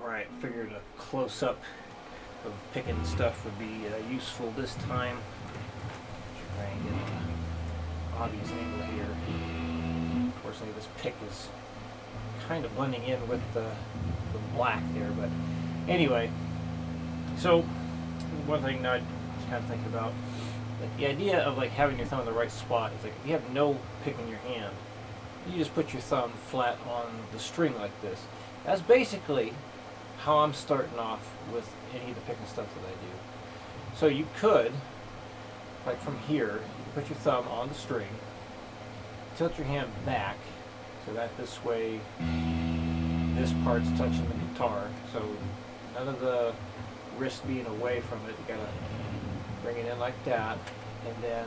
Alright, figured a close-up of picking stuff would be useful this time. Try and get an obvious angle here. Unfortunately, this pick is kind of blending in with the black there, but anyway. So, one thing I was kind of thinking about, like the idea of like having your thumb in the right spot is like if you have no pick in your hand, you just put your thumb flat on the string like this. That's basically how I'm starting off with any of the picking stuff that I do. So you could, like from here, you put your thumb on the string, tilt your hand back so that this way this part's touching the guitar. So none of the wrist being away from it. You gotta bring it in like that, and then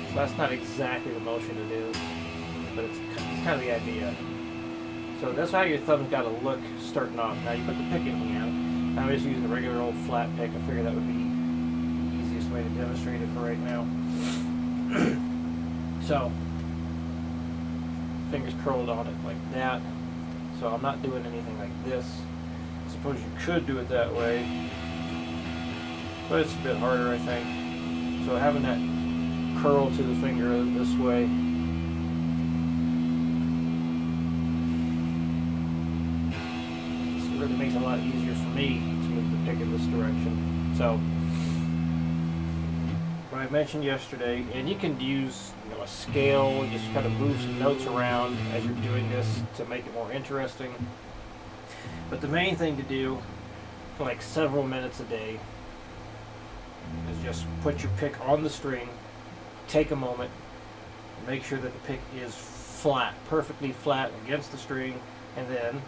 so that's not exactly the motion to do, but it's kind of the idea. So that's how your thumb's got to look starting off. Now you put the pick in hand. I'm just using a regular old flat pick. I figured that would be the easiest way to demonstrate it for right now. So, fingers curled on it like that. So I'm not doing anything like this. I suppose you could do it that way, but it's a bit harder, I think. So having that curl to the finger this way. This really makes it a lot easier for me to move the pick in this direction. So, what I mentioned yesterday, and you can use a scale, just kind of move some notes around as you're doing this to make it more interesting. But the main thing to do for like several minutes a day is just put your pick on the string. Take a moment, make sure that the pick is flat, perfectly flat against the string, and then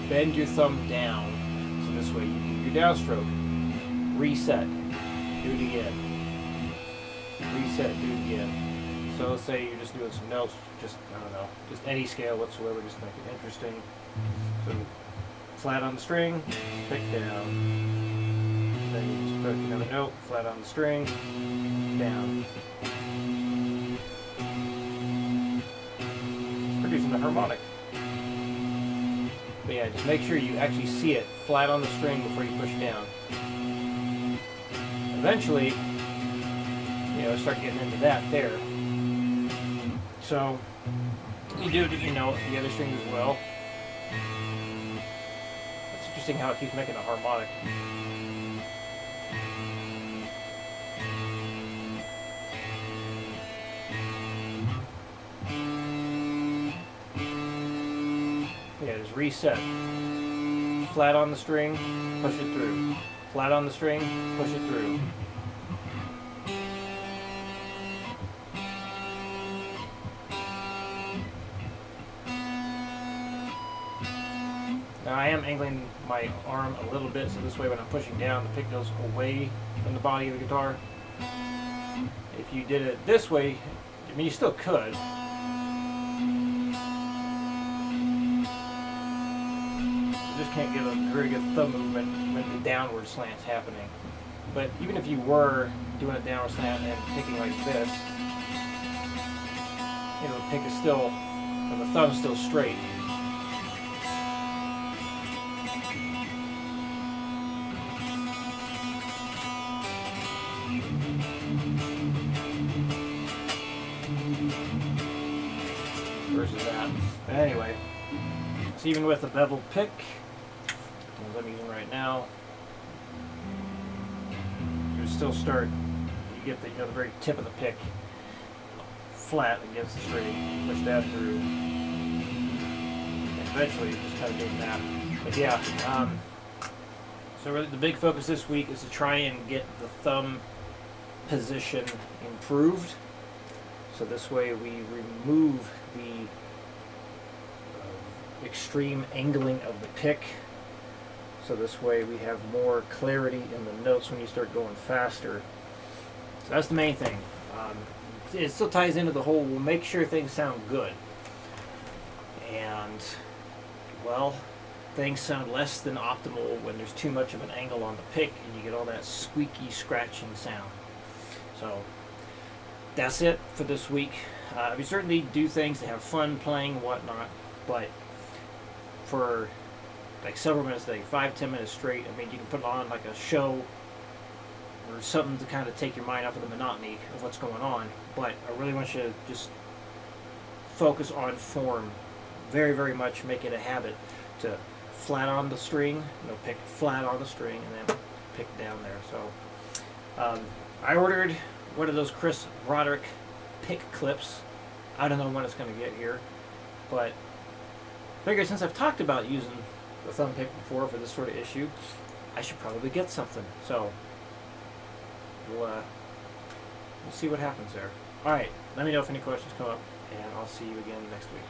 bend your thumb down. So this way you do your downstroke. Reset. Do it again. Reset. Do it again. So let's say you're just doing some notes, just, I don't know, just any scale whatsoever, just make it interesting. So flat on the string, pick down. Then you just put another note, flat on the string, down. It's producing a harmonic. But yeah, just make sure you actually see it flat on the string before you push down. Eventually, start getting into that there. So, you do, the other strings as well. It's interesting how it keeps making a harmonic. Just reset. Flat on the string, push it through. Flat on the string, push it through. Now I am angling my arm a little bit, so this way when I'm pushing down, the pick goes away from the body of the guitar. If you did it this way, I mean, you still could. Just can't get a very good thumb movement when the downward slant's happening. But even if you were doing a downward slant and picking like this, the pick is still, or the thumb's still straight. Versus that. But anyway, so even with a beveled pick, as I'm using right now, you still start, you get the very tip of the pick flat against the string, push that through, and eventually just kind of doing that. But yeah, so really the big focus this week is to try and get the thumb position improved. So this way we remove the extreme angling of the pick. So this way we have more clarity in the notes when you start going faster. So that's the main thing. It still ties into the whole, we'll make sure things sound good. And, well, things sound less than optimal when there's too much of an angle on the pick and you get all that squeaky, scratching sound. So that's it for this week. We certainly do things to have fun playing and whatnot, but for like several minutes, like 5-10 minutes straight, I mean, you can put on like a show or something to kind of take your mind off of the monotony of what's going on. But I really want you to just focus on form. Very, very much make it a habit to flat on the string, pick flat on the string and then pick down there. So I ordered one of those Chris Broderick pick clips. I don't know when it's going to get here, but I figure since I've talked about using the thumb pick before for this sort of issue, I should probably get something. So we'll see what happens there. All right, let me know if any questions come up, and I'll see you again next week.